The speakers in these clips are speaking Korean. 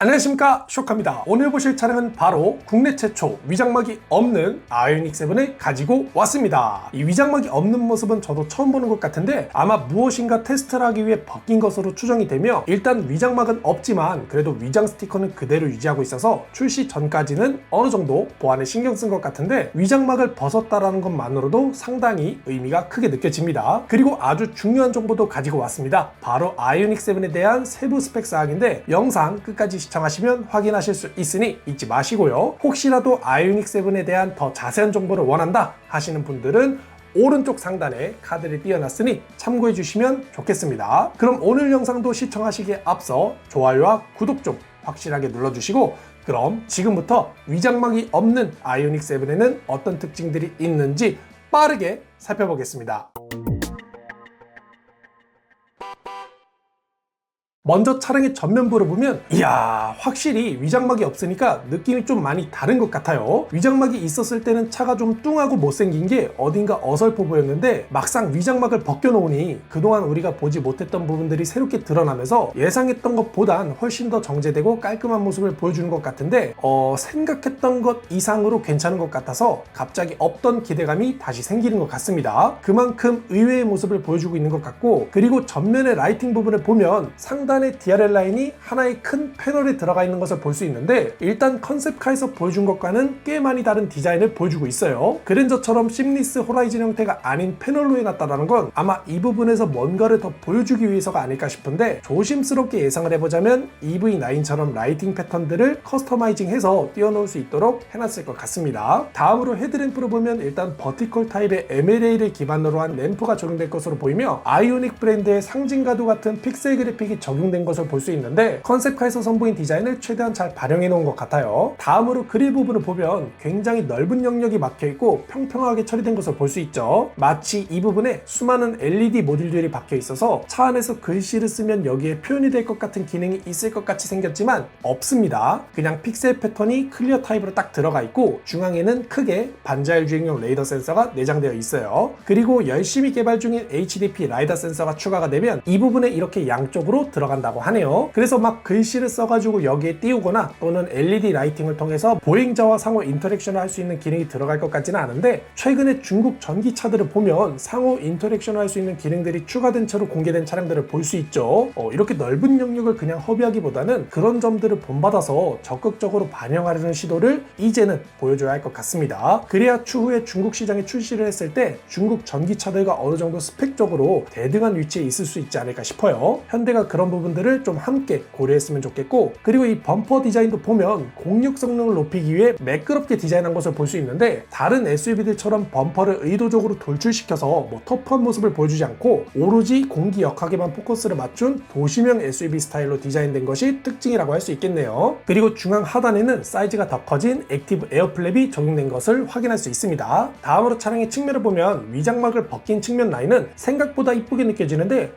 안녕하십니까, 쇼카입니다. 오늘 보실 차량은 바로 국내 최초 위장막이 없는 아이오닉 7을 가지고 왔습니다. 이 위장막이 없는 모습은 저도 처음 보는 것 같은데 아마 무엇인가 테스트를 하기 위해 벗긴 것으로 추정이 되며, 일단 위장막은 없지만 그래도 위장 스티커는 그대로 유지하고 있어서 출시 전까지는 어느 정도 보안에 신경 쓴 것 같은데, 위장막을 벗었다라는 것만으로도 상당히 의미가 크게 느껴집니다. 그리고 아주 중요한 정보도 가지고 왔습니다. 바로 아이오닉 7에 대한 세부 스펙 사항인데 영상 끝까지 시청하시면 확인하실 수 있으니 잊지 마시고요. 혹시라도 아이오닉 7에 대한 더 자세한 정보를 원한다 하시는 분들은 오른쪽 상단에 카드를 띄워놨으니 참고해 주시면 좋겠습니다. 그럼 오늘 영상도 시청하시기에 앞서 좋아요와 구독 좀 확실하게 눌러주시고, 그럼 지금부터 위장막이 없는 아이오닉 7에는 어떤 특징들이 있는지 빠르게 살펴보겠습니다. 먼저 차량의 전면부를 보면 이야, 확실히 위장막이 없으니까 느낌이 좀 많이 다른 것 같아요. 위장막이 있었을 때는 차가 좀 뚱하고 못생긴 게 어딘가 어설퍼 보였는데, 막상 위장막을 벗겨놓으니 그동안 우리가 보지 못했던 부분들이 새롭게 드러나면서 예상했던 것보단 훨씬 더 정제되고 깔끔한 모습을 보여주는 것 같은데, 생각했던 것 이상으로 괜찮은 것 같아서 갑자기 없던 기대감이 다시 생기는 것 같습니다. 그만큼 의외의 모습을 보여주고 있는 것 같고, 그리고 전면의 라이팅 부분을 보면 상단의 DRL 라인이 하나의 큰 패널에 들어가 있는 것을 볼 수 있는데, 일단 컨셉카에서 보여준 것과는 꽤 많이 다른 디자인을 보여주고 있어요. 그랜저처럼 심리스 호라이즌 형태가 아닌 패널로 해놨다는 건 아마 이 부분에서 뭔가를 더 보여주기 위해서가 아닐까 싶은데, 조심스럽게 예상을 해보자면 EV9처럼 라이팅 패턴들을 커스터마이징해서 띄워놓을 수 있도록 해놨을 것 같습니다. 다음으로 헤드램프를 보면 일단 버티컬 타입의 MLA를 기반으로 한 램프가 적용될 것으로 보이며, 아이오닉 브랜드의 상징과도 같은 픽셀 그래픽이 적용된 것을 볼 수 있는데, 컨셉카에서 선보인 디자인을 최대한 잘 발현해 놓은 것 같아요. 다음으로 그릴 부분을 보면 굉장히 넓은 영역이 막혀있고 평평하게 처리된 것을 볼 수 있죠. 마치 이 부분에 수많은 LED 모듈들이 박혀 있어서 차 안에서 글씨를 쓰면 여기에 표현이 될 것 같은 기능이 있을 것 같이 생겼지만 없습니다. 그냥 픽셀 패턴이 클리어 타입으로 딱 들어가 있고, 중앙에는 크게 반자율 주행용 레이더 센서가 내장되어 있어요. 그리고 열심히 개발 중인 HDP 라이다 센서가 추가가 되면 이 부분에 이렇게 양쪽으로 들어간다고 하네요. 그래서 막 글씨를 써가지고 여기에 띄우거나 또는 LED 라이팅을 통해서 보행자와 상호 인터랙션을 할 수 있는 기능이 들어갈 것 같지는 않은데, 최근에 중국 전기차들을 보면 상호 인터랙션을 할 수 있는 기능들이 추가된 채로 공개된 차량들을 볼 수 있죠. 이렇게 넓은 영역을 그냥 허비하기보다는 그런 점들을 본받아서 적극적으로 반영하려는 시도를 이제는 보여줘야 할 것 같습니다. 그래야 추후에 중국 시장에 출시를 했을 때 중국 전기차들과 어느 정도 스펙적으로 대등한 위치에 있을 수 있지 않을까 싶어요. 현대가 그런 부분들을 좀 함께 고려했으면 좋겠고, 그리고 이 범퍼 디자인도 보면 공력 성능을 높이기 위해 매끄럽게 디자인한 것을 볼 수 있는데, 다른 SUV들처럼 범퍼를 의도적으로 돌출시켜서 터프한 모습을 보여주지 않고 오로지 공기 역학에만 포커스를 맞춘 도시명 SUV 스타일로 디자인된 것이 특징이라고 할 수 있겠네요. 그리고 중앙 하단에는 사이즈가 더 커진 액티브 에어 플랩이 적용된 것을 확인할 수 있습니다. 다음으로 차량의 측면을 보면 위장막을 벗긴 측면 라인은 생각보다 이쁘게 느껴지는데,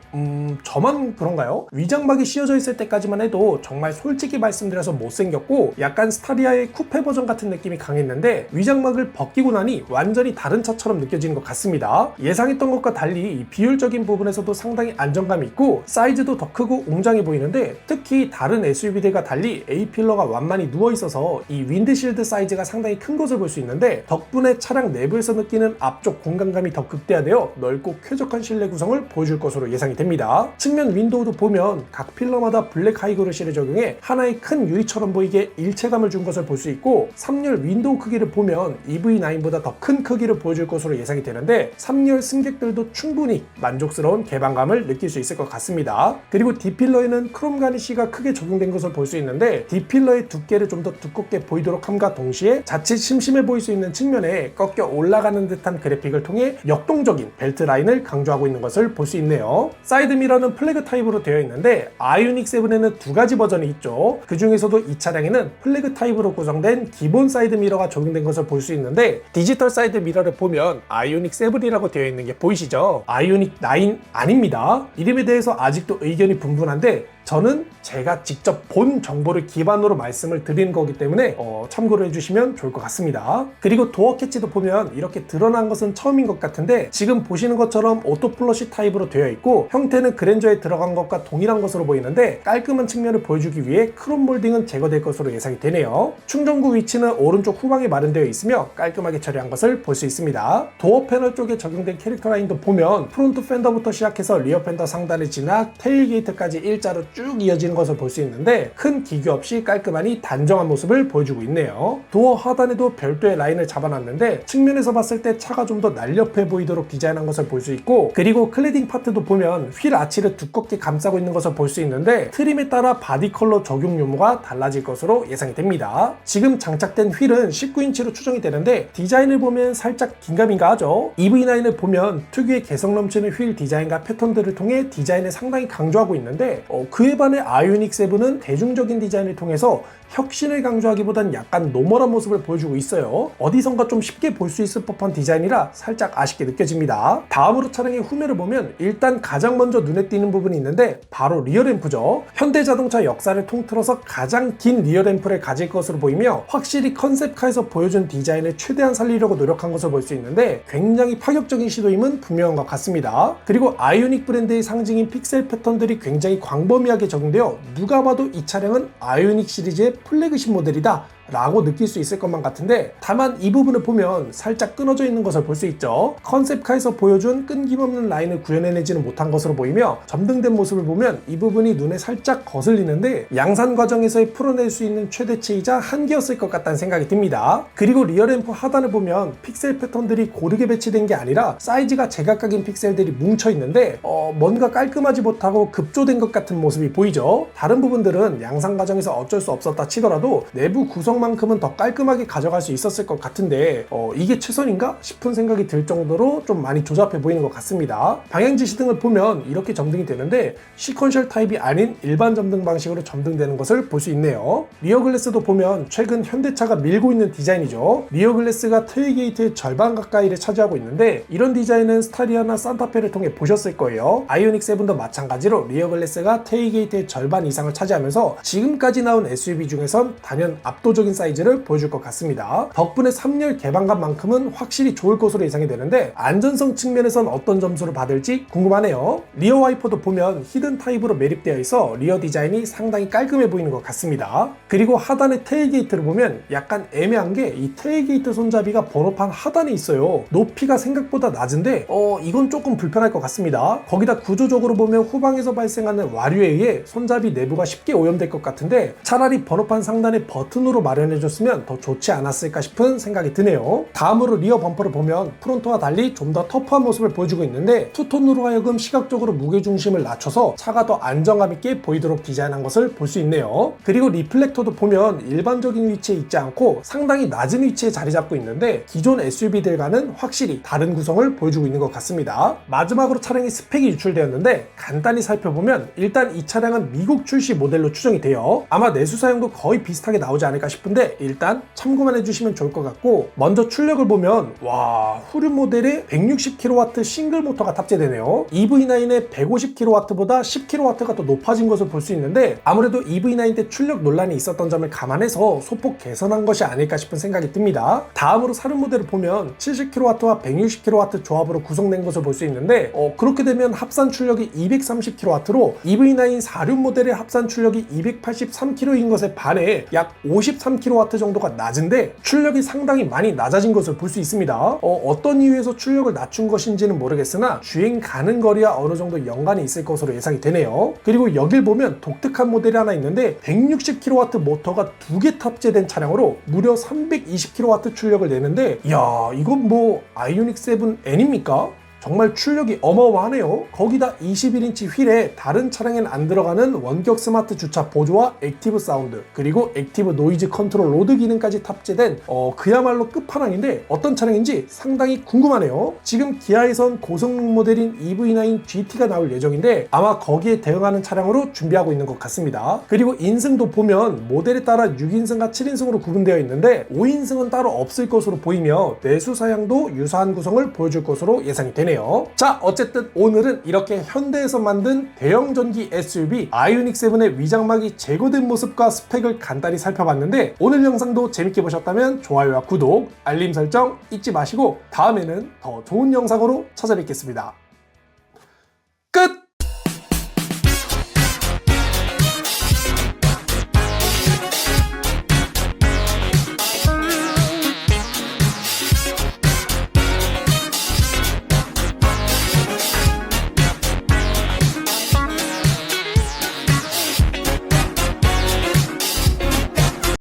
저만 그런가요? 위장막이 씌워져 있을 때까지만 해도 정말 솔직히 말씀드려서 못생겼고 약간 스타리아의 쿠페 버전 같은 느낌이 강했는데, 위장막을 벗기고 나니 완전히 다른 차처럼 느껴지는 것 같습니다. 예상했던 것과 달리 이 비율적인 부분에서도 상당히 안정감이 있고 사이즈도 더 크고 웅장해 보이는데, 특히 다른 SUV들과 달리 A필러가 완만히 누워있어서 이 윈드실드 사이즈가 상당히 큰 것을 볼 수 있는데, 덕분에 차량 내부에서 느끼는 앞쪽 공간감이 더 극대화되어 넓고 쾌적한 실내 구성을 보여줄 것으로 예상이 됩니다. 측면 윈도우도 보면 각 필러마다 블랙 하이그로시를 적용해 하나의 큰 유리처럼 보이게 일체감을 준 것을 볼 수 있고, 3열 윈도우 크기를 보면 EV9보다 더 큰 크기를 보여줄 것으로 예상이 되는데, 3열 승객들도 충분히 만족스러운 개방감을 느낄 수 있을 것 같습니다. 그리고 D필러에는 크롬 가니쉬가 크게 적용된 것을 볼 수 있는데, D필러의 두께를 좀 더 두껍게 보이도록 함과 동시에 자칫 심심해 보일 수 있는 측면에 꺾여 올라가는 듯한 그래픽을 통해 역동적인 벨트 라인을 강조하고 있는 것을 볼 수 있네요. 사이드 미러는 플래그 타입으로 되어 있는데 아이오닉 7에는 두 가지 버전이 있죠. 그 중에서도 이 차량에는 플래그 타입으로 구성된 기본 사이드 미러가 적용된 것을 볼 수 있는데, 디지털 사이드 미러를 보면 아이오닉 7이라고 되어 있는 게 보이시죠? 아이오닉 9 아닙니다. 이름에 대해서 아직도 의견이 분분한데, 저는 제가 직접 본 정보를 기반으로 말씀을 드리는 거기 때문에 참고를 해주시면 좋을 것 같습니다. 그리고 도어 캐치도 보면 이렇게 드러난 것은 처음인 것 같은데 지금 보시는 것처럼 오토 플러시 타입으로 되어 있고 형태는 그랜저에 들어간 것과 동일한 것으로 보이는데 깔끔한 측면을 보여주기 위해 크롬 몰딩은 제거될 것으로 예상이 되네요. 충전구 위치는 오른쪽 후방에 마련되어 있으며 깔끔하게 처리한 것을 볼 수 있습니다. 도어 패널 쪽에 적용된 캐릭터 라인도 보면 프론트 펜더부터 시작해서 리어 펜더 상단을 지나 테일게이트까지 일자로 쭉 이어지는 것을 볼 수 있는데 큰 기교 없이 깔끔하니 단정한 모습을 보여주고 있네요. 도어 하단에도 별도의 라인을 잡아놨는데 측면에서 봤을 때 차가 좀 더 날렵해 보이도록 디자인한 것을 볼 수 있고 그리고 클래딩 파트도 보면 휠 아치를 두껍게 감싸고 있는 것을 볼 수 있는데 트림에 따라 바디 컬러 적용 유무가 달라질 것으로 예상이 됩니다. 지금 장착된 휠은 19인치로 추정이 되는데 디자인을 보면 살짝 긴가민가 하죠. EV9을 보면 특유의 개성 넘치는 휠 디자인과 패턴들을 통해 디자인을 상당히 강조하고 있는데 그에 반해 아이오닉 7은 대중적인 디자인을 통해서 혁신을 강조하기보단 약간 노멀한 모습을 보여주고 있어요. 어디선가 좀 쉽게 볼 수 있을 법한 디자인이라 살짝 아쉽게 느껴집니다. 다음으로 차량의 후면을 보면 일단 가장 먼저 눈에 띄는 부분이 있는데 바로 리어램프죠. 현대자동차 역사를 통틀어서 가장 긴 리어램프를 가질 것으로 보이며 확실히 컨셉카에서 보여준 디자인을 최대한 살리려고 노력한 것을 볼 수 있는데 굉장히 파격적인 시도임은 분명한 것 같습니다. 그리고 아이오닉 브랜드의 상징인 픽셀 패턴들이 굉장히 광범위하게 적용되어 누가 봐도 이 차량은 아이오닉 시리즈의 플래그십 모델이다 라고 느낄 수 있을 것만 같은데 다만 이 부분을 보면 살짝 끊어져 있는 것을 볼 수 있죠. 컨셉카에서 보여준 끈김없는 라인을 구현해내지는 못한 것으로 보이며 점등된 모습을 보면 이 부분이 눈에 살짝 거슬리는데 양산 과정에서의 풀어낼 수 있는 최대치이자 한계였을 것 같다는 생각이 듭니다. 그리고 리어램프 하단을 보면 픽셀 패턴들이 고르게 배치된 게 아니라 사이즈가 제각각인 픽셀들이 뭉쳐있는데 뭔가 깔끔하지 못하고 급조된 것 같은 모습이 보이죠. 다른 부분들은 양산 과정에서 어쩔 수 없었다 치더라도 내부 구성만큼은 더 깔끔하게 가져갈 수 있었을 것 같은데 이게 최선인가 싶은 생각이 들 정도로 좀 많이 조잡해 보이는 것 같습니다. 방향 지시등을 보면 이렇게 점등이 되는데 시퀀셜 타입이 아닌 일반 점등 방식으로 점등되는 것을 볼 수 있네요. 리어 글래스도 보면 최근 현대차가 밀고 있는 디자인이죠. 리어 글래스가 테일게이트의 절반 가까이를 차지하고 있는데 이런 디자인은 스타리아나 산타페를 통해 보셨을 거예요. 아이오닉 7도 마찬가지로 리어 글래스가 테일게이트의 절반 이상을 차지하면서 지금까지 나온 SUV 중에선 단연 압도적인 사이즈를 보여줄 것 같습니다. 덕분에 3열 개방감만큼은 확실히 좋을 것으로 예상이 되는데 안전성 측면에선 어떤 점수를 받을지 궁금하네요. 리어 와이퍼도 보면 히든 타입으로 매립되어 있어 리어 디자인이 상당히 깔끔해 보이는 것 같습니다. 그리고 하단의 테일게이트를 보면 약간 애매한 게 이 테일게이트 손잡이가 번호판 하단에 있어요. 높이가 생각보다 낮은데 이건 조금 불편할 것 같습니다. 거기다 구조적으로 보면 후방에서 발생하는 와류에 의해 손잡이 내부가 쉽게 오염될 것 같은데 차라리 번호판 상단에 버튼으로 마련해줬으면 더 좋지 않았을까 싶은 생각이 드네요. 다음으로 리어 범퍼를 보면 프론트와 달리 좀 더 터프한 모습을 보여주고 있는데 투톤으로 하여금 시각적으로 무게중심을 낮춰서 차가 더 안정감 있게 보이도록 디자인한 것을 볼 수 있네요. 그리고 리플렉터도 보면 일반적인 위치에 있지 않고 상당히 낮은 위치에 자리 잡고 있는데 기존 SUV들과는 확실히 다른 구성을 보여주고 있는 것 같습니다. 마지막으로 차량의 스펙이 유출되었는데 간단히 살펴보면 일단 이 차량은 미국 출시 모델로 추정이 돼요. 아마 내수 사용도 거의 비슷하게 나오지 않을까 싶은데 일단 참고만 해주시면 좋을 것 같고 먼저 출력을 보면 와 후륜 모델에 160kW 싱글 모터가 탑재되네요. EV9의 150kW보다 10kW가 더 높아진 것을 볼 수 있는데 아무래도 EV9 때 출력 논란이 있었던 점을 감안해서 소폭 개선한 것이 아닐까 싶은 생각이 듭니다. 다음으로 사륜 모델을 보면 70kW와 160kW 조합으로 구성된 것을 볼 수 있는데 그렇게 되면 합산 출력이 230kW로 EV9 사륜 모델의 합산 출력이 283kW인 것에 반해 약 53kW 정도가 낮은데 출력이 상당히 많이 낮아진 것을 볼 수 있습니다. 어떤 이유에서 출력을 낮춘 것인지는 모르겠으나 주행 가는 거리와 어느 정도 연관이 있을 것으로 예상이 되네요. 그리고 여길 보면 독특한 모델이 하나 있는데 160kW 모터가 2개 탑재된 차량으로 무려 320kW 출력을 내는데 이야 이건 뭐 아이오닉 7 N입니까? 정말 출력이 어마어마하네요. 거기다 21인치 휠에 다른 차량엔 안 들어가는 원격 스마트 주차 보조와 액티브 사운드 그리고 액티브 노이즈 컨트롤 로드 기능까지 탑재된 그야말로 끝판왕인데 어떤 차량인지 상당히 궁금하네요. 지금 기아에선 고성능 모델인 EV9 GT가 나올 예정인데 아마 거기에 대응하는 차량으로 준비하고 있는 것 같습니다. 그리고 인승도 보면 모델에 따라 6인승과 7인승으로 구분되어 있는데 5인승은 따로 없을 것으로 보이며 내수 사양도 유사한 구성을 보여줄 것으로 예상이 되네요. 하네요. 자, 어쨌든 오늘은 이렇게 현대에서 만든 대형 전기 SUV 아이오닉 7의 위장막이 제거된 모습과 스펙을 간단히 살펴봤는데, 오늘 영상도 재밌게 보셨다면 좋아요와 구독, 알림 설정 잊지 마시고 다음에는 더 좋은 영상으로 찾아뵙겠습니다.